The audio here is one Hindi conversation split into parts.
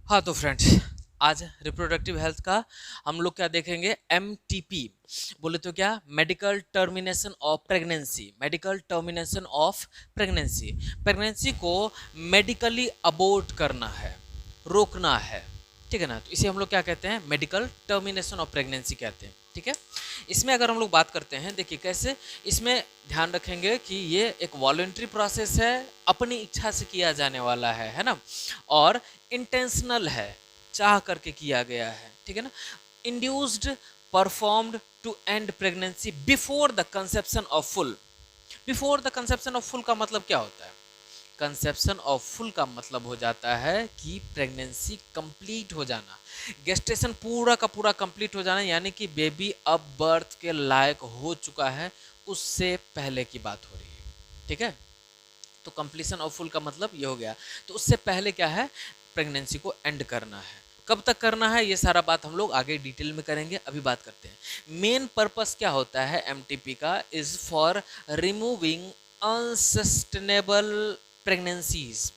हाँ तो फ्रेंड्स, आज रिप्रोडक्टिव हेल्थ का हम लोग क्या देखेंगे, MTP बोले तो क्या, medical termination of pregnancy. Medical termination of pregnancy, pregnancy को मेडिकली अबॉर्ट करना है, रोकना है, ठीक है ना। तो इसे हम लोग क्या कहते हैं, मेडिकल टर्मिनेशन ऑफ प्रेगनेंसी कहते हैं, ठीक है। इसमें अगर हम लोग बात करते हैं, देखिए कैसे, इसमें ध्यान रखेंगे कि ये एक वॉलंटरी प्रोसेस है, अपनी इच्छा से किया जाने वाला है ना, और इंटेंशनल है, चाह करके किया गया है, ठीक है ना। Induced, performed to end pregnancy before the conception of full. Before the conception of full का मतलब क्या होता है, कंसेप्शन ऑफ फुल का मतलब हो जाता है कि प्रेगनेंसी कंप्लीट हो जाना, गेस्टेशन पूरा का पूरा कंप्लीट हो जाना, यानी कि बेबी अब बर्थ के लायक हो चुका है, उससे पहले की बात हो रही है, ठीक है। तो कंप्लीशन ऑफ फुल का मतलब ये हो गया। तो उससे पहले क्या है, प्रेगनेंसी को एंड करना है। कब तक करना है, ये सारा बात हम लोग आगे डिटेल में करेंगे, अभी बात करते हैं। मेन पर्पस क्या होता है MTP का, is for removing unsustainable pregnancies.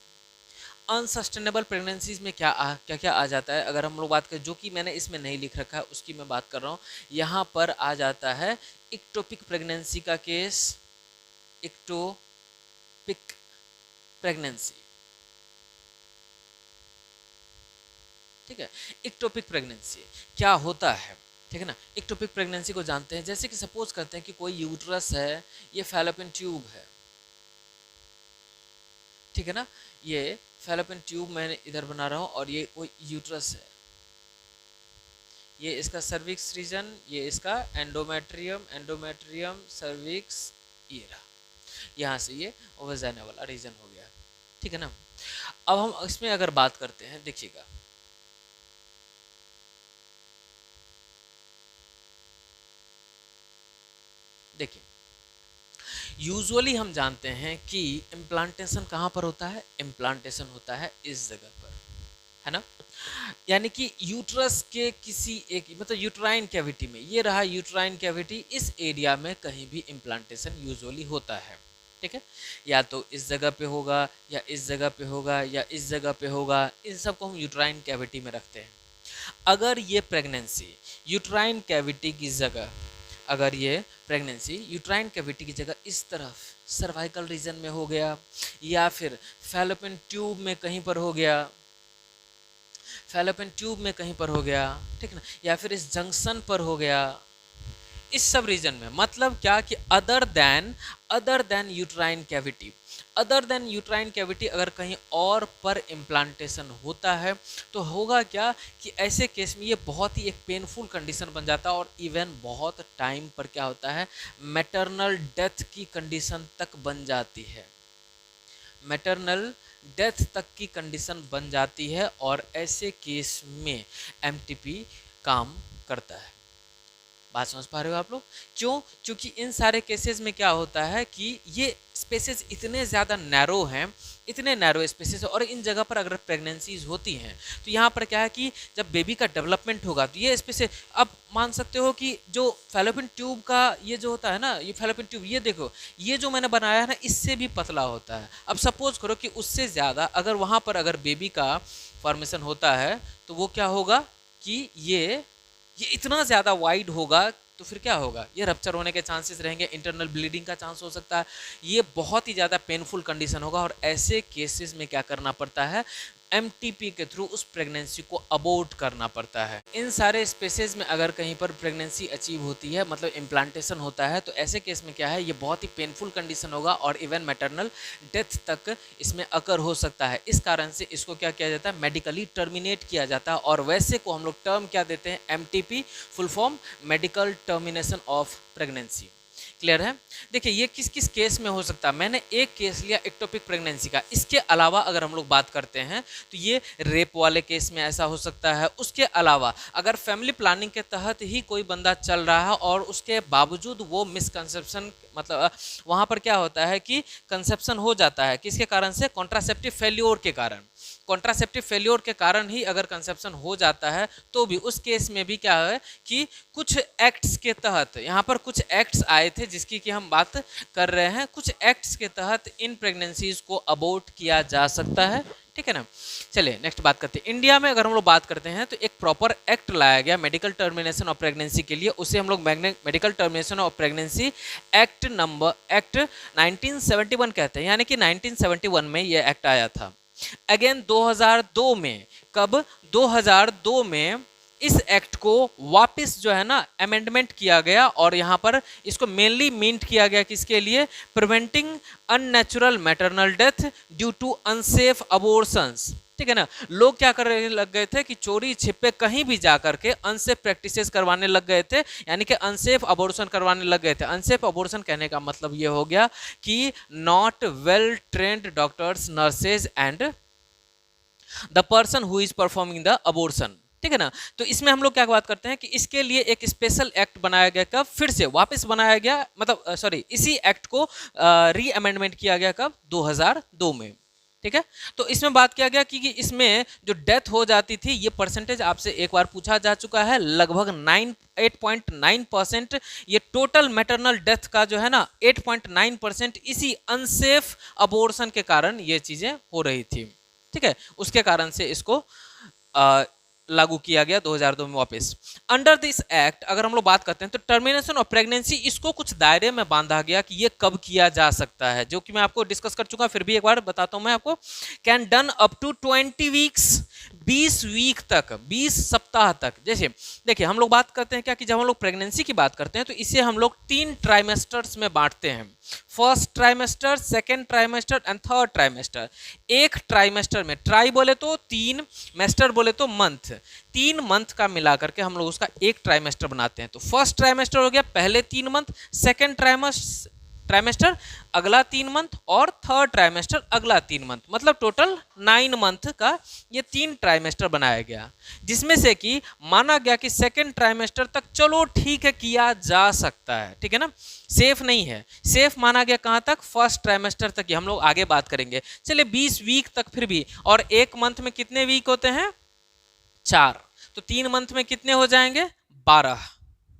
Unsustainable pregnancies में क्या क्या आ जाता है, अगर हम लोग बात करें, जो कि मैंने इसमें नहीं लिख रखा है उसकी मैं बात कर रहा हूँ। यहाँ पर आ जाता है इक्टोपिक प्रेगनेंसी का केस, इक्टोपिक प्रेगनेंसी, ठीक है। इक्टोपिक प्रेगनेंसी क्या होता है, ठीक है ना। इक्टोपिक प्रेगनेंसी को जानते हैं, जैसे कि सपोज करते हैं कि कोई यूट्रस है, ये फैलोपियन ट्यूब है, ठीक है ना। ये फैलोपियन ट्यूब मैंने इधर बना रहा हूँ, और ये कोई यूट्रस है, ये इसका सर्विक्स रीजन, ये इसका एंडोमेट्रियम, एंडोमेट्रियम सर्विक्स, ये रहा, यहाँ से ये वजाइना वाला रीजन हो गया, ठीक है ना। अब हम इसमें अगर बात करते हैं, देखिएगा, देखिए यूजुअली हम जानते हैं कि इम्प्लांटेशन कहाँ पर होता है, इम्प्लांटेशन होता है इस जगह पर, है ना। यानी कि यूट्रस के किसी एक, मतलब यूट्राइन कैविटी में, ये रहा यूट्राइन कैविटी, इस एरिया में कहीं भी इम्प्लांटेशन यूजुअली होता है, ठीक है। या तो इस जगह पे होगा, या इस जगह पे होगा, या इस जगह पे होगा, इन सबको हम यूट्राइन कैविटी में रखते हैं। अगर ये प्रेगनेंसी यूट्राइन कैविटी की जगह, अगर ये प्रेगनेंसी यूट्राइन कैविटी की जगह इस तरफ सर्वाइकल रीजन में हो गया, या फिर फैलोपियन ट्यूब में कहीं पर हो गया, फैलोपियन ट्यूब में कहीं पर हो गया, ठीक ना, या फिर इस जंक्शन पर हो गया, इस सब रीजन में, मतलब क्या कि other than uterine cavity, other than uterine cavity अगर कहीं और पर इम्प्लांटेशन होता है, तो होगा क्या कि ऐसे केस में ये बहुत ही एक पेनफुल कंडीशन बन जाता है, और इवन बहुत टाइम पर क्या होता है, मैटरनल डेथ की कंडीशन तक बन जाती है, मैटरनल डेथ तक की कंडीशन बन जाती है, और ऐसे केस में MTP काम करता है। बात समझ पा रहे हो आप लोग, क्यों, क्योंकि इन सारे केसेस में क्या होता है कि ये स्पेसेस इतने ज़्यादा नैरो हैं, इतने नैरो स्पेसेस, और इन जगह पर अगर प्रेगनेंसीज होती हैं, तो यहाँ पर क्या है कि जब बेबी का डेवलपमेंट होगा, तो ये स्पेसेस, अब मान सकते हो कि जो फैलोपियन ट्यूब का ये जो होता है ना, ये फैलोपियन ट्यूब, ये देखो, ये जो मैंने बनाया है ना, इससे भी पतला होता है। अब सपोज करो कि उससे ज़्यादा अगर वहाँ पर अगर बेबी का फॉर्मेशन होता है, तो वो क्या होगा कि ये इतना ज़्यादा वाइड होगा, तो फिर क्या होगा, ये रप्चर होने के चांसेस रहेंगे, इंटरनल ब्लीडिंग का चांस हो सकता है, ये बहुत ही ज़्यादा पेनफुल कंडीशन होगा, और ऐसे केसेस में क्या करना पड़ता है, MTP के थ्रू उस प्रेगनेंसी को अबॉर्ट करना पड़ता है। इन सारे स्पेसेस में अगर कहीं पर प्रेगनेंसी अचीव होती है, मतलब इम्प्लांटेशन होता है, तो ऐसे केस में क्या है, ये बहुत ही पेनफुल कंडीशन होगा, और इवन मैटरनल डेथ तक इसमें अकर हो सकता है। इस कारण से इसको क्या किया जाता है, मेडिकली टर्मिनेट किया जाता है, और वैसे को हम लोग टर्म क्या देते हैं, MTP, full form medical termination of pregnancy. Clear है। देखिए ये किस किस केस में हो सकता है, मैंने एक केस लिया एक्टोपिक प्रेगनेंसी का, इसके अलावा अगर हम लोग बात करते हैं तो ये रेप वाले केस में ऐसा हो सकता है। उसके अलावा अगर फैमिली प्लानिंग के तहत ही कोई बंदा चल रहा है और उसके बावजूद वो मिसकंसेप्शन, मतलब वहाँ पर क्या होता है कि कंसेप्शन हो जाता है, किसके कारण से, कॉन्ट्रासेप्टिव फेल्योर के कारण, कॉन्ट्रासेप्टिव फेल्योर के कारण ही अगर कंसेप्शन हो जाता है, तो भी उस केस में भी क्या है कि कुछ एक्ट्स के तहत, यहाँ पर कुछ एक्ट्स आए थे जिसकी कि हम बात कर रहे हैं, कुछ एक्ट्स के तहत इन प्रेगनेंसीज को अबॉर्ट किया जा सकता है, ठीक है ना। चलिए नेक्स्ट बात करते हैं। इंडिया में अगर हम लोग बात करते हैं तो एक प्रॉपर एक्ट लाया गया मेडिकल टर्मिनेशन ऑफ प्रेगनेंसी के लिए, उसे हम लोग medical termination of pregnancy act 1971 कहते हैं, यानी कि 1971 में ये एक्ट आया था। अगेन 2002 में, कब, 2002 में इस एक्ट को वापस जो है ना अमेंडमेंट किया गया, और यहाँ पर इसको मेनली मीन्ट किया गया किसके लिए, preventing unnatural maternal death due to unsafe abortions. ठीक है ना। लोग क्या करने लग गए थे कि चोरी छिपे कहीं भी जा करके अनसेफ प्रैक्टिसेस करवाने लग गए थे, यानी कि अनसेफ अबॉर्शन करवाने लग गए थे। अनसेफ अबॉर्शन कहने का मतलब ये हो गया कि not well trained doctors, nurses and the person who is performing the abortion. ठीक है ना। तो इसमें हम लोग क्या बात करते हैं कि इसके लिए एक स्पेशल एक्ट बनाया गया, कब, फिर से वापस बनाया गया, मतलब सॉरी, इसी एक्ट को री अमेंडमेंट किया गया, कब, 2002 में। ठीक है। तो इसमें बात किया गया कि इसमें जो डेथ हो जाती थी, ये परसेंटेज आपसे एक बार पूछा जा चुका है, लगभग 8.9%। ये टोटल मैटरनल डेथ का जो है ना 8.9% इसी अनसेफ अबॉर्शन के कारण ये चीजें हो रही थी। ठीक है। उसके कारण से इसको लागू किया गया 2002 में वापस। अंडर दिस एक्ट अगर हम लोग बात करते हैं तो टर्मिनेशन ऑफ प्रेगनेंसी, इसको कुछ दायरे में बांधा गया कि ये कब किया जा सकता है, जो कि मैं आपको डिस्कस कर चुका, फिर भी एक बार बताता हूं मैं आपको। Can done up to 20 weeks, 20 week तक, 20 सप्ताह तक। जैसे देखिए हम लोग बात करते हैं क्या कि जब हम लोग प्रेगनेंसी की बात करते हैं तो इसे हम लोग 3 ट्राइमेस्टर्स में बांटते हैं, first trimester, second trimester and third trimester. एक ट्राइमेस्टर में, ट्राई बोले तो 3, मेस्टर बोले तो मंथ, 3 मंथ का मिला करके हम लोग उसका एक ट्राइमेस्टर बनाते हैं। तो फर्स्ट ट्राइमेस्टर हो गया पहले 3 मंथ, सेकेंड ट्राइमेस्टर अगला 3 मंथ, और थर्ड ट्राइमेस्टर अगला 3 मंथ, मतलब टोटल 9 मंथ का ये 3 ट्राइमेस्टर बनाया गया, जिसमें से कि माना गया कि सेकेंड ट्राइमेस्टर तक चलो ठीक है किया जा सकता है। ठीक है ना। सेफ नहीं है, सेफ माना गया कहां तक, फर्स्ट ट्राइमेस्टर तक, हम लोग आगे बात करेंगे। चलिए 20 वीक तक फिर भी, और एक मंथ में कितने वीक होते हैं, 4, तो 3 मंथ में कितने हो जाएंगे, 12।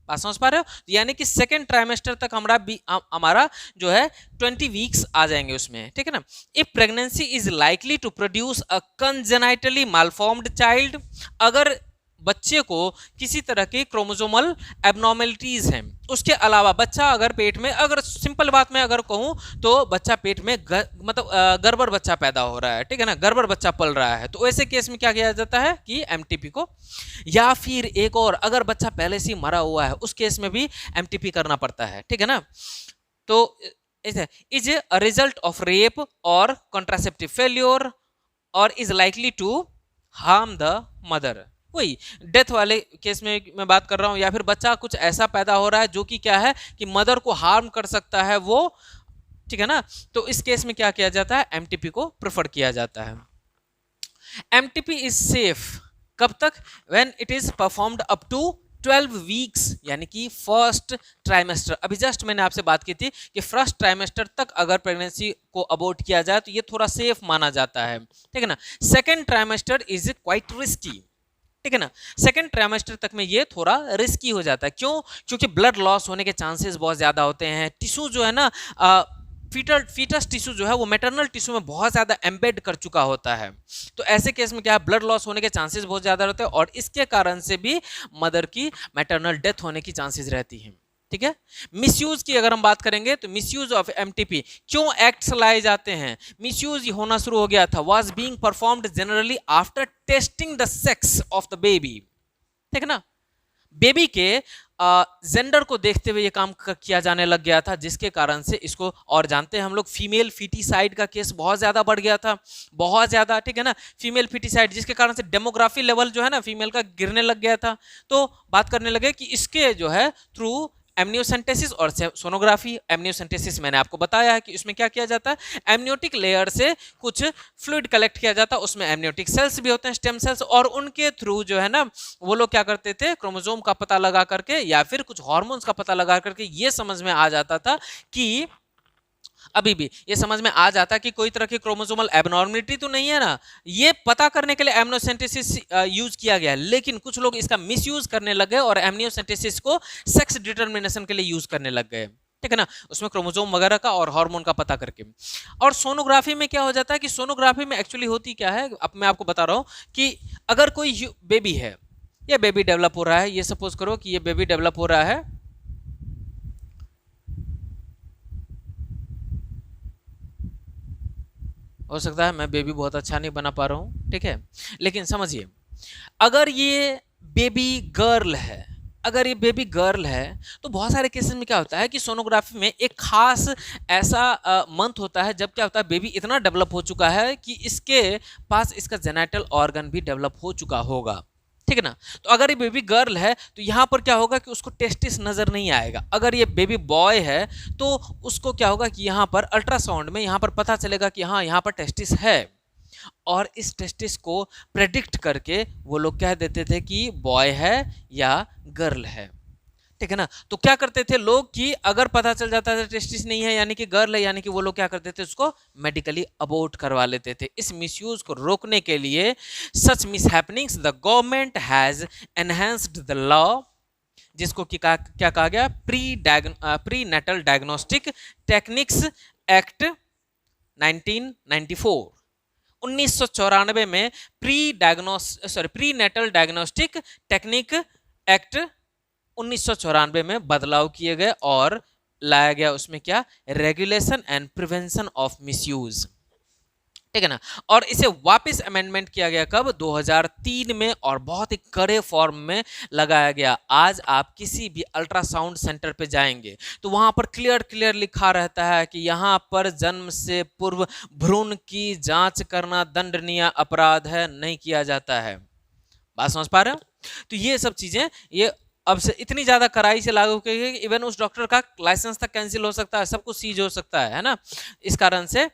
बात समझ पा रहे हो। यानी कि सेकेंड ट्राइमेस्टर तक हमारा जो है 20 वीक्स आ जाएंगे उसमें। ठीक है ना। If pregnancy is likely to produce a congenitally malformed child, अगर बच्चे को किसी तरह की क्रोमोसोमल एबनॉर्मेलिटीज हैं, उसके अलावा बच्चा अगर पेट में, अगर सिंपल बात में अगर कहूं तो बच्चा पेट में मतलब गड़बड़ बच्चा पैदा हो रहा है, ठीक है ना, गड़बड़ बच्चा पल रहा है, तो ऐसे केस में क्या किया जाता है कि एमटीपी को, या फिर एक और अगर बच्चा पहले से मरा हुआ है उस केस में भी एमटीपी करना पड़ता है। ठीक है ना। तो is a result of rape और कॉन्ट्रासेप्टिव फेल्योर और is likely to harm the mother. वही डेथ वाले केस में मैं बात कर रहा हूं, या फिर बच्चा कुछ ऐसा पैदा हो रहा है जो कि क्या है कि मदर को हार्म कर सकता है वो। ठीक है ना। तो इस केस में क्या किया जाता है, एमटीपी को प्रेफर किया जाता है। एमटीपी इज सेफ कब तक, when it is performed up to 12 weeks, यानी कि फर्स्ट ट्राइमेस्टर। अभी जस्ट मैंने आपसे बात की थी कि फर्स्ट ट्राइमेस्टर तक अगर प्रेगनेंसी को अबॉर्ट किया जाए तो ये थोड़ा सेफ माना जाता है। ठीक है ना। Second trimester is quite risky. ठीक है ना। सेकेंड ट्राइमेस्टर तक में ये थोड़ा रिस्की हो जाता है। क्यों? क्योंकि ब्लड लॉस होने के चांसेस बहुत ज्यादा होते हैं। टिश्यू जो है ना, फीटस टिश्यू जो है वो मैटरनल टिश्यू में बहुत ज्यादा एम्बेड कर चुका होता है, तो ऐसे केस में क्या है, ब्लड लॉस होने के चांसेस बहुत ज्यादा रहते हैं, और इसके कारण से भी मदर की मैटरनल डेथ होने की चांसेस रहती हैं। ठीक है। मिसयूज की अगर हम बात करेंगे तो मिसयूज ऑफ एमटीपी, क्यों एक्ट्स लाए जाते हैं, मिसयूज होना शुरू हो गया था, was being performed generally after testing the sex of the baby. ठीक है ना। बेबी के जेंडर को देखते हुए ये काम किया जाने लग गया था, जिसके कारण से इसको, और जानते हैं हम लोग फीमेल फीटिसाइड का केस बहुत ज्यादा बढ़ गया था, बहुत ज्यादा। ठीक है ना। फीमेल फीटिसाइड, जिसके कारण से डेमोग्राफी लेवल जो है ना फीमेल का गिरने लग गया था। तो बात करने लगे कि इसके जो है थ्रू एमनियोसेंटेसिस और सोनोग्राफी। एमनियोसेंटेसिस मैंने आपको बताया है कि इसमें क्या किया जाता है, एमनियोटिक लेयर से कुछ फ्लूइड कलेक्ट किया जाता है, उसमें एमनियोटिक सेल्स भी होते हैं, स्टेम सेल्स, और उनके थ्रू जो है ना वो लोग क्या करते थे, क्रोमोसोम का पता लगा करके या फिर कुछ हार्मोन्स का पता लगा करके ये समझ में आ जाता था कि, अभी भी ये समझ में आ जाता कि कोई तरह की क्रोमोसोमल एबनॉर्मलिटी तो नहीं है ना, ये पता करने के लिए एमनियोसेंटेसिस यूज किया गया। लेकिन कुछ लोग इसका मिसयूज करने लग गए और एमनियोसेंटेसिस को सेक्स डिटरमिनेशन के लिए यूज करने लग गए। ठीक है ना, उसमें क्रोमोसोम वगैरह का और हार्मोन का पता करके। और सोनोग्राफी में क्या हो जाता है कि सोनोग्राफी में एक्चुअली होती क्या है, अब मैं आपको बता रहा हूँ कि अगर कोई बेबी है, ये बेबी डेवलप हो रहा है, ये सपोज करो कि ये बेबी डेवलप हो रहा है, हो सकता है मैं बेबी बहुत अच्छा नहीं बना पा रहा हूँ, ठीक है, लेकिन समझिए अगर ये बेबी गर्ल है, अगर ये बेबी गर्ल है तो बहुत सारे केसेस में क्या होता है कि सोनोग्राफी में एक खास ऐसा मंथ होता है जब क्या होता है बेबी इतना डेवलप हो चुका है कि इसके पास इसका जेनेटल ऑर्गन भी डेवलप हो चुका होगा, ठीक है ना। तो अगर ये बेबी गर्ल है तो यहाँ पर क्या होगा कि उसको टेस्टिस नजर नहीं आएगा। अगर ये बेबी बॉय है तो उसको क्या होगा कि यहाँ पर अल्ट्रासाउंड में यहाँ पर पता चलेगा कि हाँ यहाँ पर टेस्टिस है, और इस टेस्टिस को प्रेडिक्ट करके वो लोग कह देते थे कि बॉय है या गर्ल है, ठीक है ना। तो क्या करते थे लोग कि अगर पता चल जाता था टेस्टिस नहीं है यानी कि गर्ल है, यानी कि वो लोग क्या करते थे उसको मेडिकली अबॉर्ट करवा लेते थे। इस मिसयूज को रोकने के लिए such mishappenings the government has enhanced the law, जिसको क्या कहा गया, prenatal diagnostic techniques act 1994। 1994 में prenatal diagnostic technique act 1994 में बदलाव किए गए और लाया गया उसमें क्या, regulation and prevention of misuse, ठीक है ना। और इसे वापस अमेंडमेंट किया गया कब, 2003 में, और बहुत ही कड़े फॉर्म में लगाया गया। आज आप किसी भी अल्ट्रासाउंड सेंटर पे जाएंगे तो वहां पर क्लियर लिखा रहता है कि यहाँ पर जन्म से पूर्व भ्रूण की जांच करना दंडनीय अपराध है, नहीं किया जाता है। बात समझ पा रहे हो? तो ये सब चीजें ये अब से इतनी ज्यादा कड़ाई से लागू की गई, इवन उस डॉक्टर का लाइसेंस तक कैंसिल हो सकता है, सब कुछ सीज हो सकता है ना, इस कारण से।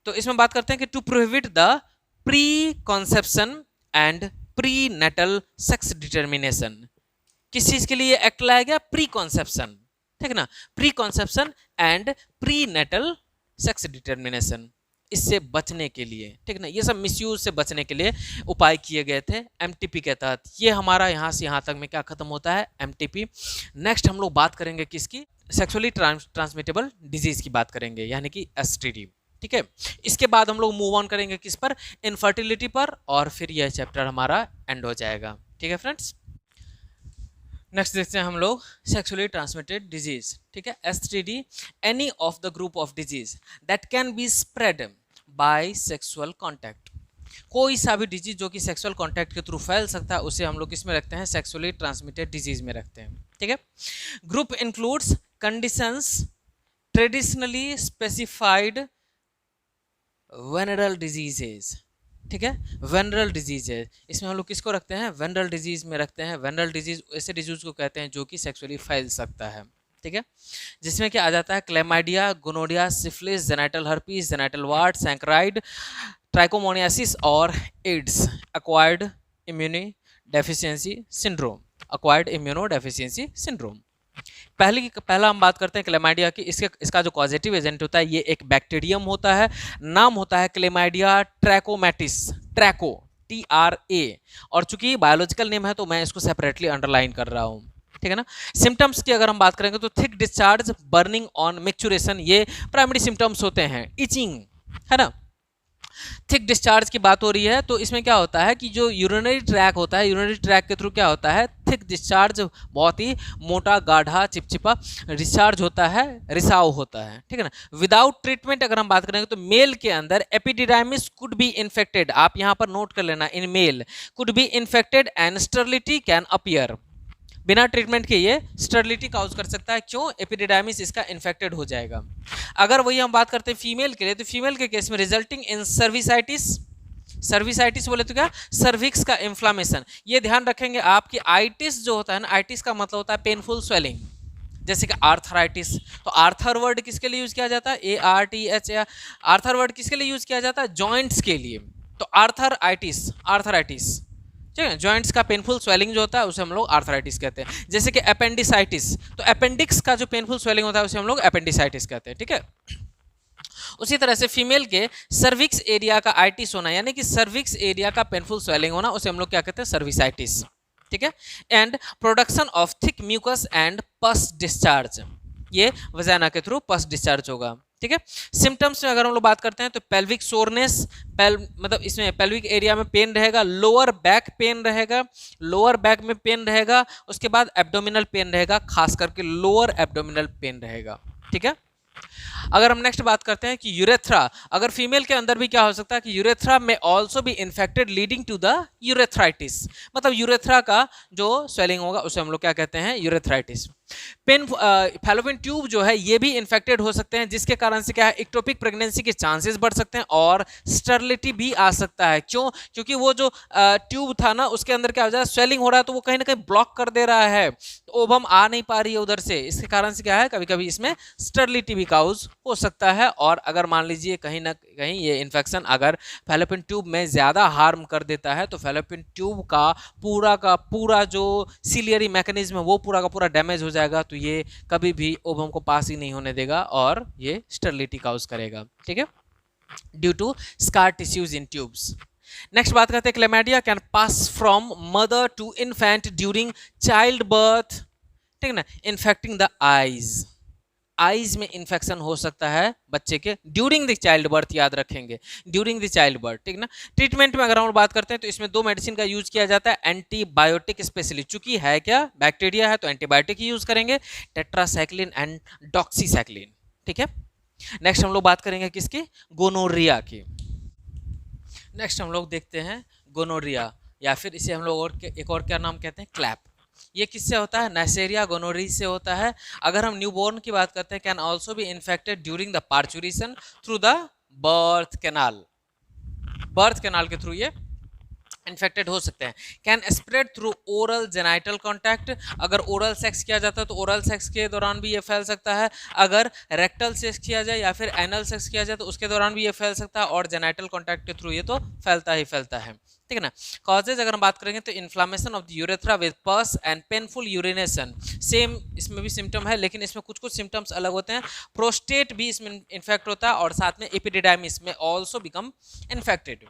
तो इसमें बात करते हैं कि to prohibit the pre conception and prenatal sex determination, किस चीज के लिए एक्ट लाया गया, प्री कॉन्सेप्शन, ठीक है ना, pre conception and prenatal sex determination, इससे बचने के लिए, ठीक है ना, ये सब मिसयूज से बचने के लिए उपाय किए गए थे एमटीपी के तहत। ये हमारा यहाँ से यहाँ तक में क्या खत्म होता है, एमटीपी। नेक्स्ट हम लोग बात करेंगे किसकी, सेक्सुअली ट्रांसमिटेबल डिजीज की बात करेंगे, यानी कि एसटीडी, ठीक है। इसके बाद हम लोग मूव ऑन करेंगे किस पर, इनफर्टिलिटी पर, और फिर यह चैप्टर हमारा एंड हो जाएगा, ठीक है फ्रेंड्स। नेक्स्ट देखते हैं हम लोग सेक्सुअली ट्रांसमिटेड डिजीज, ठीक है, STD, any of the group of disease that can be spread by sexual contact, कोई सा भी डिजीज जो कि सेक्सुअल कांटेक्ट के थ्रू फैल सकता है उसे हम लोग किसमें रखते हैं, सेक्सुअली ट्रांसमिटेड डिजीज में रखते हैं, ठीक है। Group includes conditions traditionally specified venereal diseases, ठीक है, वेनरल डिजीजेज, इसमें हम लोग किसको रखते हैं, वेनरल डिजीज में रखते हैं। वेनरल डिजीज ऐसे डिजीज को कहते हैं जो कि सेक्सुअली फैल सकता है, ठीक है, जिसमें क्या आ जाता है, chlamydia, gonorrhoea, syphilis, genital herpes, genital warts, chancroid, trichomoniasis और AIDS, acquired immunodeficiency syndrome, acquired immunodeficiency syndrome. पहला हम बात करते हैं क्लेमाइडिया की। इसका जो कॉजेटिव एजेंट होता है ये एक बैक्टीरियम होता है, नाम होता है क्लेमाइडिया ट्रैकोमैटिस, ट्रैको TRA, और चूंकि बायोलॉजिकल नेम है तो मैं इसको सेपरेटली अंडरलाइन कर रहा हूँ, ठीक है ना। सिम्टम्स की अगर हम बात करेंगे तो thick discharge, burning on maturation, ये प्राइमरी सिम्टम्स होते हैं, इचिंग, है ना। थिक डिस्चार्ज की बात हो रही है तो इसमें क्या होता है कि जो यूरिनरी ट्रैक होता है, यूरिनरी ट्रैक के थ्रू क्या होता है, थिक डिस्चार्ज, बहुत ही मोटा गाढ़ा चिपचिपा डिस्चार्ज होता है, रिसाव होता है, ठीक है ना। विदाउट ट्रीटमेंट अगर हम बात करेंगे तो मेल के अंदर एपिडिडाइमिस कुड बी इन्फेक्टेड, आप यहां पर नोट कर लेना, in male could be infected and sterility can appear, बिना ट्रीटमेंट के ये स्टरलिटी काउज कर सकता है, क्यों, एपिडिडाइमिस इसका इन्फेक्टेड हो जाएगा। अगर वही हम बात करते हैं फीमेल के लिए तो फीमेल के केस में रिजल्टिंग इन सर्विसाइटिस, सर्विसाइटिस बोले तो क्या, सर्विक्स का इन्फ्लामेशन, ये ध्यान रखेंगे आपकी आइटिस जो होता है ना, आइटिस का मतलब होता है पेनफुल स्वेलिंग, जैसे कि आर्थराइटिस, तो आर्थर वर्ड किसके लिए यूज किया जाता है, ARTH, आर्थर वर्ड किसके लिए यूज किया जाता है, जॉइंट्स के लिए, तो आर्थराइटिस, आर्थराइटिस, ठीक है, जॉइंट्स का पेनफुल स्वेलिंग जो होता है उसे हम लोग आर्थराइटिस कहते हैं। जैसे कि अपेंडिसाइटिस, तो अपेंडिक्स का जो पेनफुल स्वेलिंग होता है उसे हम लोग अपेंडिसाइटिस कहते हैं, ठीक है। उसी तरह से फीमेल के सर्विक्स एरिया का आइटिस होना, यानी कि सर्विक्स एरिया का पेनफुल स्वेलिंग होना, उसे हम लोग क्या कहते हैं, सर्विसाइटिस, ठीक है। And production of thick mucus and pus discharge, ये वजाना के थ्रू पस डिस्चार्ज होगा। ठीक है, सिम्टम्स में अगर हम लोग बात करते हैं तो पेल्विक सोरनेस, मतलब इसमें पेल्विक एरिया में पेन रहेगा, लोअर बैक पेन रहेगा, लोअर बैक में पेन रहेगा, उसके बाद एब्डोमिनल पेन रहेगा, खास करके लोअर एब्डोमिनल पेन रहेगा। ठीक है, अगर हम नेक्स्ट बात करते हैं कि यूरेथ्रा, अगर फीमेल के अंदर भी क्या हो सकता है कि यूरेथ्रा में ऑल्सो भी infected leading to the urethritis, मतलब यूरेथ्रा का जो स्वेलिंग होगा उसे हम लोग क्या कहते हैं, यूरेथ्राइटिस। पेन फैलोपियन ट्यूब जो है ये भी इन्फेक्टेड हो सकते हैं, जिसके कारण से क्या है, इक्टोपिक प्रेगनेंसी के चांसेस बढ़ सकते हैं और स्टरलिटी भी आ सकता है। क्यों? क्योंकि वो जो ट्यूब था ना उसके अंदर क्या हो जाए, स्वेलिंग हो रहा है तो वो कहीं ना कहीं ब्लॉक कर दे रहा है, तो ओवम आ नहीं पा रही है उधर से, इसके कारण से क्या है, कभी कभी इसमें स्टरलिटी भी काउज हो सकता है। और अगर मान लीजिए कहीं ना कहीं ये इन्फेक्शन अगर फैलोपियन ट्यूब में ज़्यादा हार्म कर देता है तो फैलोपियन ट्यूब का पूरा जो सिलियरी मैकेनिज्म है वो पूरा का पूरा डैमेज हो जाएगा, तो ये कभी भी ओवम को पास ही नहीं होने देगा और ये स्टरलिटी काउज करेगा। ठीक है, due to scar tissues in tubes. Next बात करते हैं chlamydia can pass from mother to infant during childbirth. ठीक है ना, इन्फेक्टिंग द आईज, आईज में इंफेक्शन हो सकता है बच्चे के ड्यूरिंग द चाइल्ड बर्थ, याद रखेंगे ड्यूरिंग द चाइल्ड बर्थ। ठीक ना, ट्रीटमेंट में अगर हम बात करते हैं तो इसमें दो मेडिसिन का यूज किया जाता है, एंटीबायोटिक स्पेशली, चूंकि है क्या बैक्टीरिया है तो एंटीबायोटिक ही यूज करेंगे, टेट्रासाइक्लिन एंड डॉक्सीसाइक्लिन। ठीक है, नेक्स्ट हम लोग बात करेंगे किसकी, गोनोरिया की। नेक्स्ट हम लोग देखते हैं गोनोरिया, या फिर इसे हम लोग और एक और क्या नाम कहते हैं, क्लैप। ये किससे होता है, नेसेरिया गोनोरी से होता है। अगर हम न्यूबॉर्न की बात करते हैं, can also be infected during the parturition through the birth canal, birth canal के थ्रू ये इन्फेक्टेड हो सकते हैं। Can spread through oral genital contact, अगर ओरल सेक्स किया जाता है तो ओरल सेक्स के दौरान भी ये फैल सकता है, अगर रेक्टल सेक्स किया जाए या फिर एनल सेक्स किया जाए तो उसके दौरान भी ये फैल सकता है, और जेनाइटल कॉन्टैक्ट के थ्रू ये तो फैलता ही फैलता है। ठीक है ना, कॉजेज अगर हम बात करेंगे तो inflammation of the urethra with पस एंड पेनफुल यूरिनेशन, सेम इसमें भी सिम्टम है लेकिन इसमें कुछ कुछ सिम्टम्स अलग होते हैं। प्रोस्टेट भी इसमें इन्फेक्ट होता है और साथ में एपिडिडाइमिस में ऑल्सो बिकम इन्फेक्टेड।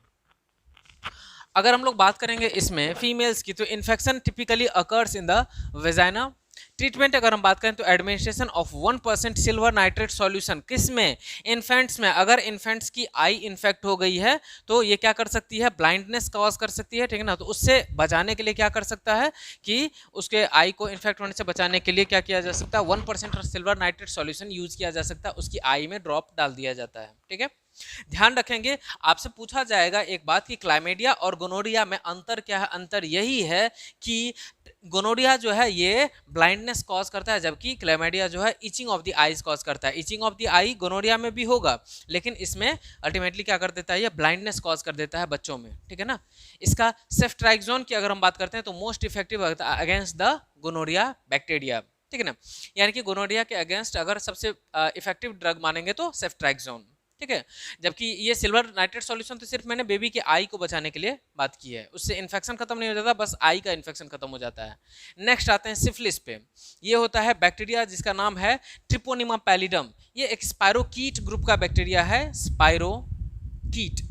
अगर हम लोग बात करेंगे इसमें फीमेल्स की तो infection typically occurs in the vagina. Treatment अगर हम बात करें तो administration of 1% silver nitrate solution, किसमें, इन्फेंट्स में। अगर इन्फेंट्स की आई इन्फेक्ट हो गई है तो ये क्या कर सकती है, ब्लाइंडनेस कॉज कर सकती है। ठीक है ना, तो उससे बचाने के लिए क्या कर सकता है कि उसके आई को इन्फेक्ट होने से बचाने के लिए क्या किया जा सकता है, 1% सिल्वर नाइट्रेट सॉल्यूशन यूज किया जा सकता है, उसकी आई में ड्रॉप डाल दिया जाता है। ठीक है, ध्यान रखेंगे आपसे पूछा जाएगा एक बात कि क्लाइमेडिया और गोनोरिया में अंतर क्या है। अंतर यही है कि गोनोरिया जो है ये ब्लाइंडनेस कॉज करता है, जबकि क्लाइमेडिया जो है itching of the eyes cause करता है। Itching of the eye gonorrhoea में भी होगा लेकिन इसमें अल्टीमेटली क्या कर देता है, ये ब्लाइंडनेस कॉज कर देता है बच्चों में। ठीक है ना, इसका सेफ्ट्राइक्सोन की अगर हम बात करते हैं तो most effective against the gonorrhoea bacteria. ठीक है ना, यानी कि गोनोरिया के अगेंस्ट अगर सबसे इफेक्टिव ड्रग मानेंगे तो सेफ्ट्राइक्सोन। ठीक है, जबकि ये सिल्वर नाइट्रेट सॉल्यूशन तो सिर्फ मैंने बेबी के आई को बचाने के लिए बात की है, उससे इन्फेक्शन खत्म नहीं हो जाता, बस आई का इन्फेक्शन खत्म हो जाता है। नेक्स्ट आते हैं सिफिलिस पे। ये होता है बैक्टीरिया जिसका नाम है ट्रिपोनिमा पैलिडम। ये एक स्पायरोकीट ग्रुप का बैक्टीरिया है, स्पायरोकीट।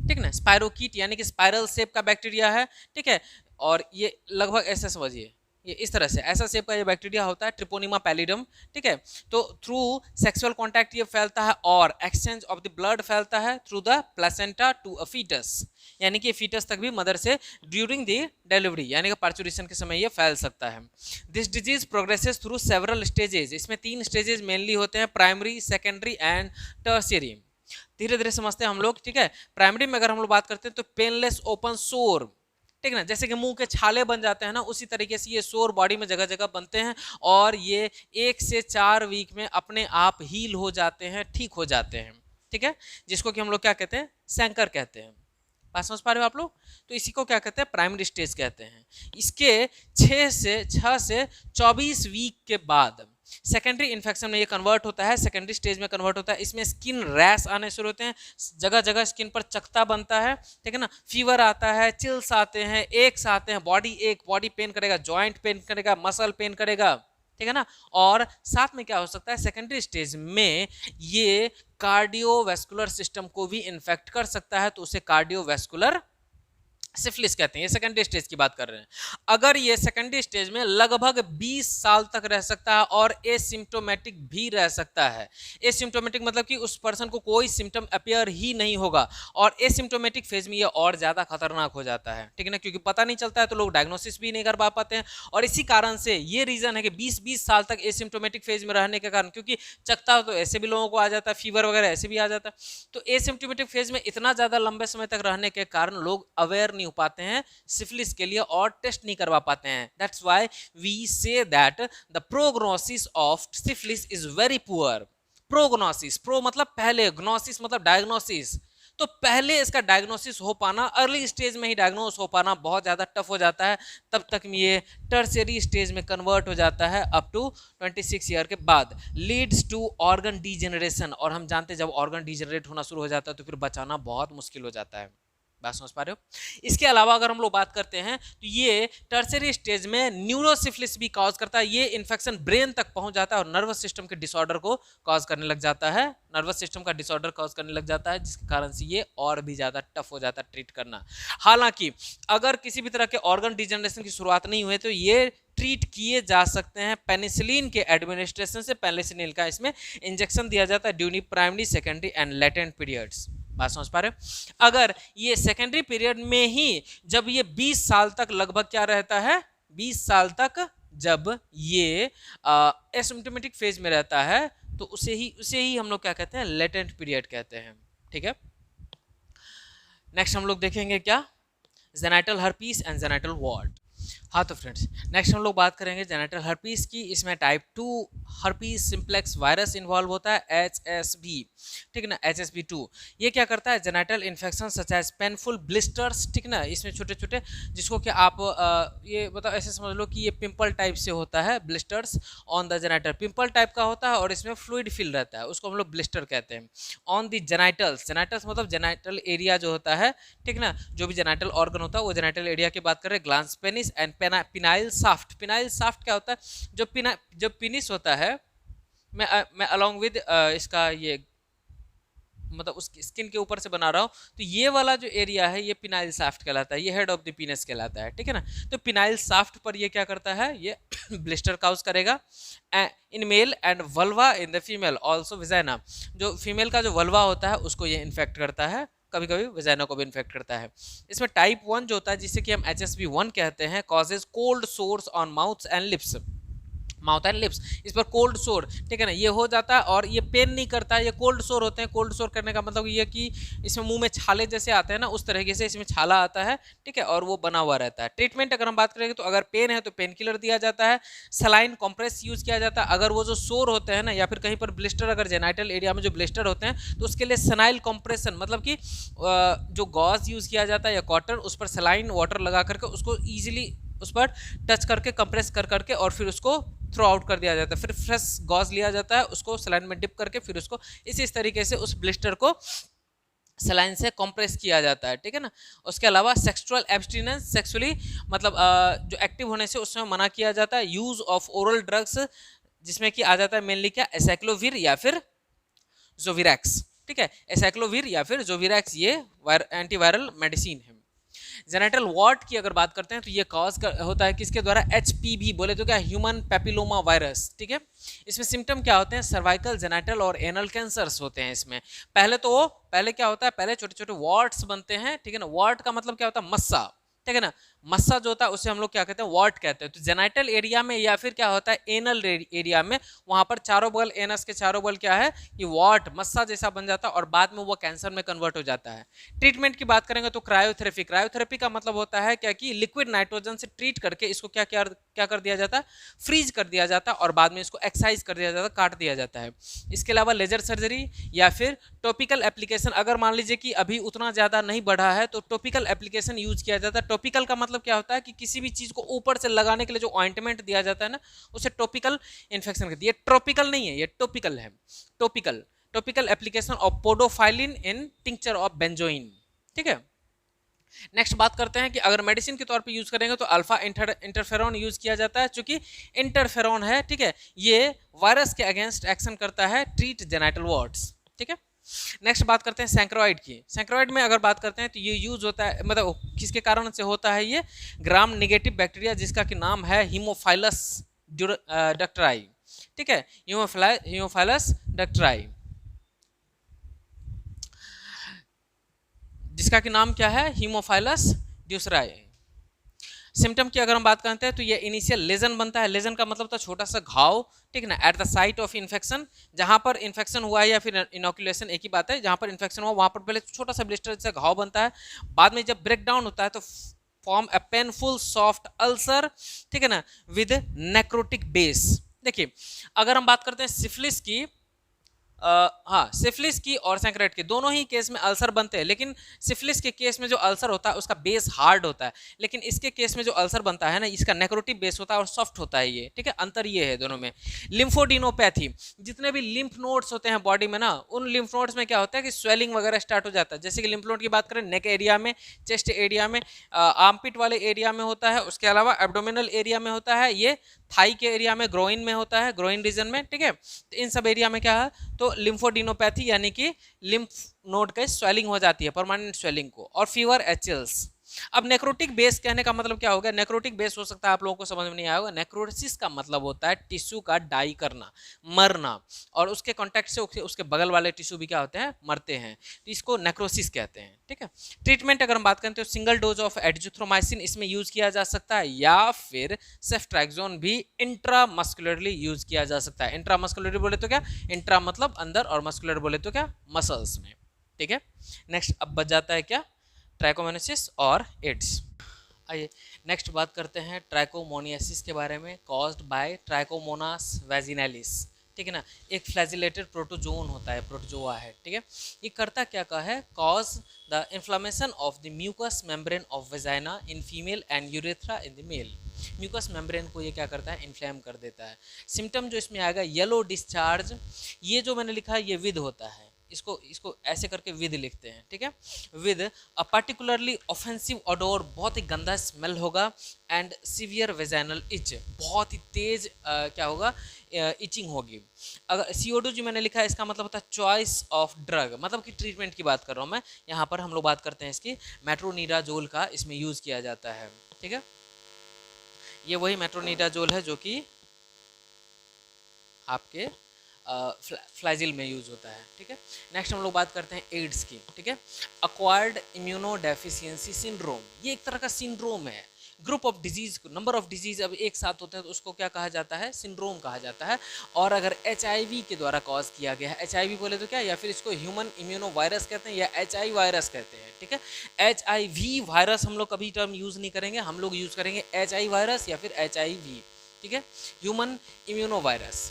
ठीक है ना, स्पायरोकीट यानी कि स्पाइरल शेप का बैक्टीरिया है। ठीक है, और ये लगभग ऐसे समझिए, ये इस तरह से ऐसा शेप का ये बैक्टीरिया होता है, ट्रिपोनिमा पैलिडम। ठीक है, तो थ्रू सेक्सुअल कांटेक्ट ये फैलता है और एक्सचेंज ऑफ द ब्लड फैलता है through the placenta to a foetus, यानी कि फीटस तक भी मदर से ड्यूरिंग द डिलीवरी यानी कि पार्चुरेशन के समय ये फैल सकता है। This disease progresses through several stages, इसमें 3 स्टेजेस मेनली होते हैं, प्राइमरी, सेकेंडरी एंड टर्शियरी। धीरे धीरे समझते हैं हम लोग। ठीक है, प्राइमरी में अगर हम लोग बात करते हैं तो पेनलेस ओपन सोर, ठीक है ना, जैसे कि मुंह के छाले बन जाते हैं ना, उसी तरीके से ये सोर बॉडी में जगह जगह बनते हैं और ये 1 से 4 वीक में अपने आप हील हो जाते हैं, ठीक हो जाते हैं। ठीक है, जिसको कि हम लोग क्या कहते हैं, सैंकर कहते हैं। बात समझ पा रहे हो आप लोग, तो इसी को क्या कहते हैं, प्राइमरी स्टेज कहते हैं। इसके 6 से 24 वीक के बाद सेकेंडरी इन्फेक्शन में ये कन्वर्ट होता है, सेकेंडरी स्टेज में कन्वर्ट होता है। इसमें स्किन रैश आने शुरू होते हैं, जगह जगह स्किन पर चकता बनता है। ठीक है ना, फीवर आता है, चिल्स आते हैं, एक्स आते हैं, बॉडी पेन करेगा, जॉइंट पेन करेगा, मसल पेन करेगा। ठीक है ना, और साथ में क्या हो सकता है, सेकेंडरी स्टेज में ये कार्डियोवैस्कुलर सिस्टम को भी इन्फेक्ट कर सकता है, तो उसे कार्डियोवैस्कुलर सिफिलिस कहते हैं, ये सेकेंडरी स्टेज की बात कर रहे हैं। अगर ये सेकेंडरी स्टेज में लगभग 20 साल तक रह सकता है और एसिम्प्टोमेटिक भी रह सकता है। एसिम्प्टोमेटिक मतलब कि उस पर्सन को कोई सिम्टम अपियर ही नहीं होगा, और एसिम्प्टोमेटिक फेज में ये और ज़्यादा खतरनाक हो जाता है, ठीक है ना, क्योंकि पता नहीं चलता है तो लोग डायग्नोसिस भी नहीं कर पाते हैं। और इसी कारण से ये रीज़न है कि 20-20 साल तक एसिम्प्टोमेटिक फेज में रहने के कारण, क्योंकि चकता तो ऐसे भी लोगों को आ जाता है, फीवर वगैरह ऐसे भी आ जाता है, तो एसिम्प्टोमेटिक फेज में इतना ज़्यादा लंबे समय तक रहने के कारण लोग अवेयर नहीं हो पाते हैं सिफिलिस के लिए और टेस्ट नहीं करवा पाते हैं। That's why we say that the prognosis of syphilis is very poor. Prognosis, pro मतलब पहले, ग्नोसिस मतलब डायग्नोसिस, तो पहले इसका डायग्नोसिस हो पाना, अर्ली स्टेज में ही डायग्नोस हो पाना बहुत ज़्यादा टफ हो जाता है। तब तक ये टर्शियरी स्टेज में कन्वर्ट हो जाता है अप टू 26 ईयर के बाद, लीड्स टू ऑर्गन डीजेनरेशन। और हम जानते हैं जब ऑर्गन डीजेनरेट होना शुरू हो जाता है तो फिर बचाना बहुत मुश्किल हो जाता है। बात समझ पा रहे हो? इसके अलावा अगर हम लोग बात करते हैं तो ये टर्शियरी स्टेज में न्यूरोसिफिलिस भी कॉज करता है। ये इन्फेक्शन ब्रेन तक पहुंच जाता है और नर्वस सिस्टम के डिसऑर्डर को कॉज करने लग जाता है, नर्वस सिस्टम का डिसऑर्डर कॉज करने लग जाता है, जिसके कारण से ये और भी ज़्यादा टफ हो जाता है ट्रीट करना। हालांकि अगर किसी भी तरह के ऑर्गन डिजेनरेशन की शुरुआत नहीं हुई तो ये ट्रीट किए जा सकते हैं पेनिसिलिन के एडमिनिस्ट्रेशन से। पेनिसिलिन का इसमें इंजेक्शन दिया जाता है during primary, secondary and latent periods. बात समझ पा रहे हो? अगर ये सेकेंडरी पीरियड में ही जब ये 20 साल तक लगभग क्या रहता है, 20 साल तक जब ये एसिम्प्टोमेटिक फेज में रहता है तो उसे ही हम लोग क्या कहते हैं, लेटेंट पीरियड कहते हैं, ठीक है। नेक्स्ट हम लोग देखेंगे क्या, जेनाइटल हर्पीस एंड जेनाइटल वॉर्ट। हाँ तो फ्रेंड्स नेक्स्ट हम लोग बात करेंगे जेनाइटल हर्पीस की। इसमें type 2 herpes simplex virus involve होता है, HSV, ठीक है ना, HSV2। ये क्या करता है, genital infection such as painful blisters, ठीक ना, इसमें छोटे छोटे, जिसको कि आप ये बताओ ऐसे समझ लो कि ये पिंपल टाइप से होता है, blisters on the genital, pimple type का होता है और इसमें फ्लूइड फिल रहता है, उसको हम लोग ब्लिस्टर कहते हैं। ऑन द जेनाइटल्स, जेनाइटल्स मतलब जेनाइटल एरिया जो होता है, ठीक ना, जो भी जेनाइटल ऑर्गन होता है वो जेनाइटल एरिया की बात करें, glans penis and penile shaft. Penile shaft क्या होता है, जो पिनिस होता है, मैं अलॉन्ग विद इसका ये मतलब उसकी स्किन के ऊपर से बना रहा हूँ, तो ये वाला जो एरिया है ये पिनाइल साफ्ट कहलाता है, ये हेड ऑफ द पीनस कहलाता है, ठीक है ना। तो पिनाइल साफ्ट पर ये क्या करता है, ये ब्लिस्टर काउज करेगा in male and vulva in the female, also vagina. जो फीमेल का जो वल्वा होता है उसको ये इन्फेक्ट करता है, कभी कभी विजाइना को भी इन्फेक्ट करता है। इसमें टाइप 1 जो होता है जिसे कि हम HSV1 कहते हैं, causes cold source on mouth and lips, mouth and lips, इस पर कोल्ड सोर, ठीक है ना, ये हो जाता है और ये पेन नहीं करता है, ये कोल्ड सोर होते हैं। कोल्ड सोर करने का मतलब ये कि इसमें मुंह में छाले जैसे आते हैं ना, उस तरीके से इसमें छाला आता है, ठीक है, और वो बना हुआ रहता है। ट्रीटमेंट अगर हम बात करेंगे तो अगर पेन है तो पेन किलर दिया जाता है, सलाइन कॉम्प्रेस यूज किया जाता है। अगर वो जो सोर होते हैं ना, या फिर कहीं पर ब्लिस्टर, अगर जेनाइटल एरिया में जो ब्लिस्टर होते हैं तो उसके लिए सनाइल कॉम्प्रेशन, मतलब कि जो गॉज यूज किया जाता है या कॉटन, उस पर सलाइन वाटर लगा करके उसको ईजिली उस पर टच करके कंप्रेस कर करके और फिर उसको थ्रो आउट कर दिया जाता है। फिर फ्रेश गॉज लिया जाता है, उसको सलाइन में डिप करके फिर उसको इस तरीके से उस ब्लिस्टर को सलाइन से कंप्रेस किया जाता है, ठीक है ना। उसके अलावा सेक्सुअल एब्स्टिनेंस, सेक्सुअली मतलब जो एक्टिव होने से उसमें मना किया जाता है। यूज ऑफ ओरल ड्रग्स, जिसमें कि आ जाता है मेनली क्या, एसाइक्लोविर या फिर जोविरैक्स, ठीक है, एसाइक्लोविर या फिर जोविरैक्स, ये एंटीवायरल मेडिसिन है। जेनाइटल वॉर्ट की अगर बात करते हैं तो ये कॉज होता है किसके द्वारा, HPV बोले तो क्या, ह्यूमन पेपिलोमा वायरस, ठीक है। इसमें सिम्टम क्या होते हैं, सर्वाइकल, जेनाइटल और एनल कैंसर्स होते हैं इसमें। पहले क्या होता है, पहले छोटे छोटे वॉर्ट्स बनते हैं, ठीक है ना। वॉर्ट का मतलब क्या होता है, मस्सा, ठीक है ना, मस्सा जो होता है उसे हम लोग क्या कहते हैं, वॉर्ट कहते हैं। तो जेनाइटल एरिया में या फिर क्या होता है, एनल एरिया में, वहां पर चारों बगल, एनस के चारों बगल क्या है, कि वॉर्ट, मस्सा जैसा बन जाता है और बाद में वो कैंसर में कन्वर्ट हो जाता है। ट्रीटमेंट की बात करेंगे तो क्रायोथेरेपी, क्रायोथेरेपी का मतलब होता है क्या, कि लिक्विड नाइट्रोजन से ट्रीट करके इसको क्या कर दिया जाता है, फ्रीज कर दिया जाता है और बाद में इसको एक्साइज कर दिया जाता है, काट दिया जाता है। इसके अलावा लेजर सर्जरी या फिर टॉपिकल एप्लीकेशन, अगर मान लीजिए कि अभी उतना ज्यादा नहीं बढ़ा है तो टॉपिकल एप्लीकेशन यूज किया जाता है। टॉपिकल का मतलब क्या होता है, कि किसी भी चीज को ऊपर से लगाने के लिए जो ऑइंटमेंट दिया जाता है ना, उसे टॉपिकल इन्फेक्शन कहती है। ये ट्रॉपिकल नहीं है, ये टॉपिकल है। Topical application of podophyllin in tincture of benzoin, ठीक है। नेक्स्ट बात करते हैं कि अगर मेडिसिन के तौर पे यूज करेंगे तो अल्फा इंटरफेरॉन यूज किया जाता है, चूंकि इंटरफेरॉन है, ठीक है, ये वायरस के अगेंस्ट एक्शन करता है, ट्रीट जेनाइटल वॉर्ट्स, ठीक है। नेक्स्ट बात करते हैं सैंक्रोइड की। सैंक्रोइड में अगर बात करते हैं तो ये यूज होता है, मतलब किसके कारण से होता है, ये ग्राम नेगेटिव बैक्टीरिया जिसका कि नाम है हीमोफाइलस डक्टराई, ठीक है, हीमोफाइलस डक्टराई, जिसका कि नाम क्या है, हीमोफाइलस ड्यूसराई। सिम्टम की अगर हम बात करते हैं तो ये इनिशियल लेजन बनता है। लेजन का मतलब होता है छोटा सा घाव, ठीक है ना, at the site of infection, जहां पर इन्फेक्शन हुआ है या फिर इनोकुलेशन, एक ही बात है, जहां पर इन्फेक्शन हुआ वहां पर पहले छोटा सा ब्लिस्टर जैसा घाव बनता है, बाद में जब ब्रेक डाउन होता है तो form a painful soft ulcer, ठीक है ना, विद नेक्रोटिक बेस। देखिए अगर हम बात करते हैं सिफिलिस की, हाँ, सिफिलिस की और सैंक्रोइड के दोनों ही केस में अल्सर बनते हैं, लेकिन सिफिलिस के केस में जो अल्सर होता है उसका बेस हार्ड होता है, लेकिन इसके केस में जो अल्सर बनता है ना, इसका नेक्रोटिक बेस होता है और सॉफ्ट होता है ये, ठीक है, अंतर ये है दोनों में। लिम्फोडिनोपैथी, जितने भी लिम्फ नोड्स होते हैं बॉडी में ना, उन लिम्फ नोड्स में क्या होता है कि स्वेलिंग वगैरह स्टार्ट हो जाता है। जैसे कि लिम्फ नोड की बात करें नेक एरिया में, चेस्ट एरिया में, आर्मपिट वाले एरिया में होता है, उसके अलावा एब्डोमिनल एरिया में होता है, ये थाई के एरिया में, ग्रोइन में होता है, ग्रोइन रीजन में, ठीक है, तो इन सब एरिया में क्या है, तो लिम्फोडिनोपैथी यानी कि लिम्फ नोड का स्वेलिंग हो जाती है, परमानेंट स्वेलिंग को, और फीवर एचएल्स। अब नेक्रोटिक बेस कहने का मतलब क्या हो गया, नेक्रोटिक बेस हो सकता है आप लोगों को समझ में नहीं आया होगा, नेक्रोसिस का मतलब होता है टिश्यू का डाई करना, मरना, और उसके कांटेक्ट से उसके बगल वाले टिश्यू भी क्या होते हैं, मरते हैं, तो इसको नेक्रोसिस कहते हैं, ठीक है। ट्रीटमेंट अगर हम बात करें तो सिंगल डोज ऑफ एजिथ्रोमाइसिन इसमें यूज किया जा सकता है, या फिर सेफ्ट्रैक्सोन भी इंट्रामस्कुलरली यूज किया जा सकता है। इंट्रामस्कुलरली बोले तो क्या, इंट्रा मतलब अंदर, और मस्कुलर बोले तो क्या, मसल्स में, ठीक है। नेक्स्ट अब बच जाता है क्या, ट्राइकोमोनासिस और एड्स। आइए नेक्स्ट बात करते हैं ट्राइकोमोनियासिस के बारे में, कॉज्ड बाय ट्राइकोमोनास वैजिनैलिस, ठीक है ना, एक फ्लैजिलेटेड प्रोटोजोन होता है, प्रोटोजोआ है, ठीक है। ये करता क्या का है, cause the inflammation of the mucous membrane of vagina in female and urethra in the male. Mucous membrane को ये क्या करता है, इन्फ्लेम कर देता है। सिम्टम जो इसमें आएगा, येलो डिस्चार्ज, ये जो मैंने लिखा है ये विद होता है, इसको ऐसे करके विद लिखते हैं, ठीक है, विद अ पर्टिकुलरली ऑफेंसिव ऑडोर, बहुत ही गंदा स्मेल होगा, एंड सीवियर वेजाइनल इच, बहुत ही तेज क्या होगा, इचिंग होगी। अगर CO2 जो मैंने लिखा है इसका मतलब होता है चॉइस ऑफ ड्रग, मतलब कि ट्रीटमेंट की बात कर रहा हूँ मैं यहाँ पर, हम लोग बात करते हैं इसकी मेट्रोनिडाजोल का इसमें यूज किया जाता है, ठीक है, ये वही मेट्रोनिडाजोल है जो कि आपके फ्लाइजिल में यूज होता है, ठीक है। नेक्स्ट हम लोग बात करते हैं एड्स की, ठीक है, अक्वायर्ड इम्यूनोडेफिशिएंसी सिंड्रोम, ये एक तरह का सिंड्रोम है, group of disease, number of disease अब एक साथ होते हैं तो उसको क्या कहा जाता है, सिंड्रोम कहा जाता है। और अगर HIV के द्वारा कॉज किया गया है, HIV बोले तो क्या, या फिर इसको ह्यूमन इम्यूनो वायरस कहते हैं या HI वायरस कहते हैं, ठीक है। HIV वायरस हम लोग कभी टर्म यूज नहीं करेंगे, हम लोग यूज करेंगे HI वायरस या फिर HIV, ठीक है, human immuno virus.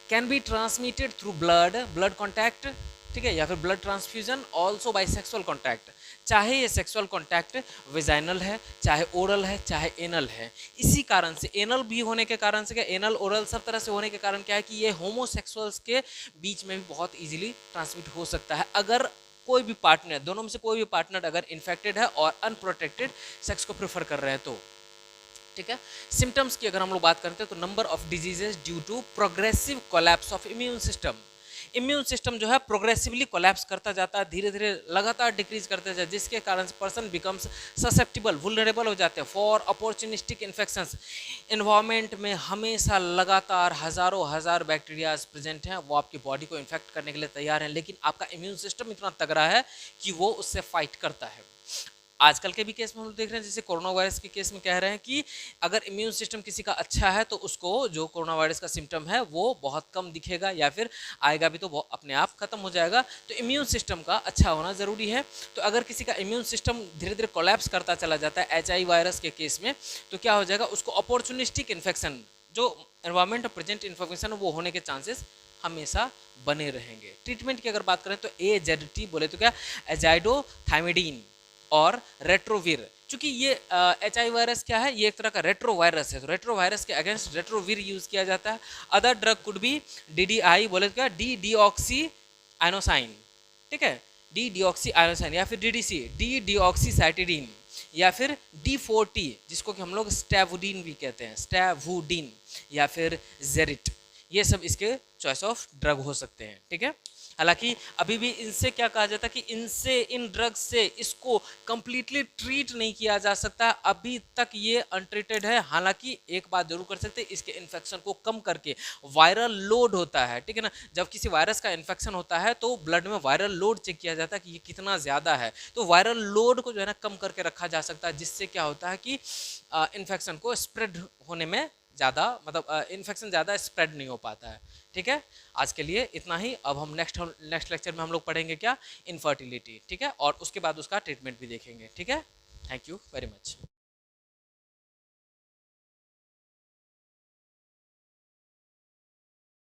Can be transmitted through blood contact, ठीक है, या फिर blood transfusion, also by sexual contact, चाहे ये सेक्सुअल कॉन्टैक्ट विजाइनल है, चाहे ओरल है, चाहे एनल है। इसी कारण से एनल भी होने के कारण से क्या, एनल ओरल सब तरह से होने के कारण क्या है कि ये होमोसेक्सुअल्स के बीच में भी बहुत इजीली ट्रांसमिट हो सकता है, अगर कोई भी पार्टनर, दोनों में से कोई भी पार्टनर अगर इन्फेक्टेड है और अनप्रोटेक्टेड सेक्स को प्रेफर कर रहे हैं तो, ठीक है। सिम्टम्स की अगर हम लोग बात करते हैं तो number of diseases due to progressive collapse of immune system, immune system जो है प्रोग्रेसिवली कोलैप्स करता जाता है, धीरे धीरे लगातार डिक्रीज करते जाता है, जिसके कारण से पर्सन बिकम्स ससेप्टिबल, वुलनरेबल हो जाते हैं फॉर अपॉर्चुनिस्टिक इन्फेक्शंस। इन्वायरमेंट में हमेशा लगातार हजारों हजार बैक्टीरियाज प्रेजेंट हैं, वो आपकी बॉडी को इन्फेक्ट करने के लिए तैयार हैं, लेकिन आपका इम्यून सिस्टम इतना तगड़ा है कि वो उससे फाइट करता है। आजकल के भी केस में हम देख रहे हैं, जैसे कोरोना वायरस के केस में कह रहे हैं कि अगर इम्यून सिस्टम किसी का अच्छा है तो उसको जो कोरोना वायरस का सिम्टम है वो बहुत कम दिखेगा, या फिर आएगा भी तो वो अपने आप खत्म हो जाएगा। तो इम्यून सिस्टम का अच्छा होना ज़रूरी है। तो अगर किसी का इम्यून सिस्टम धीरे धीरे कोलैप्स करता चला जाता है HI वायरस के केस में, तो क्या हो जाएगा, उसको अपॉर्चुनिस्टिक इन्फेक्शन, जो एनवायरमेंट में प्रेजेंट इन्फेक्शन वो होने के चांसेस हमेशा बने रहेंगे। ट्रीटमेंट की अगर बात करें तो AZT बोले तो क्या, एजाइडोथाइमिडीन और रेट्रोविर, चूंकि ये HI वायरस क्या है, ये एक तरह का रेट्रो वायरस है, तो रेट्रो वायरस के अगेंस्ट रेट्रोविर यूज किया जाता है। Other drug could be DDI बोले तो क्या, D-डिऑक्सी आइनोसाइन, ठीक है, D-डिऑक्सी आइनोसाइन, या फिर DDC D-डिऑक्सीसाइटिडीन, या फिर D40 जिसको कि हम लोग स्टैवुडीन भी कहते हैं, स्टैवुडीन, या फिर जेरिट, ये सब इसके चॉइस ऑफ ड्रग हो सकते हैं, ठीक है। हालांकि अभी भी इनसे क्या कहा जाता है कि इनसे, इन ड्रग्स से इसको कंप्लीटली ट्रीट नहीं किया जा सकता, अभी तक ये अनट्रीटेड है। हालांकि एक बात जरूर कर सकते हैं, इसके इन्फेक्शन को कम करके वायरल लोड होता है, ठीक है ना, जब किसी वायरस का इन्फेक्शन होता है तो ब्लड में वायरल लोड चेक किया जाता है कि ये कितना ज़्यादा है, तो वायरल लोड को जो है ना कम करके रखा जा सकता है, जिससे क्या होता है कि इन्फेक्शन को स्प्रेड होने में ज़्यादा, मतलब इन्फेक्शन ज़्यादा स्प्रेड नहीं हो पाता है। ठीक है, आज के लिए इतना ही। अब हम नेक्स्ट लेक्चर में हम लोग पढ़ेंगे क्या, इनफर्टिलिटी, ठीक है, और उसके बाद उसका ट्रीटमेंट भी देखेंगे। ठीक है, थैंक यू वेरी मच।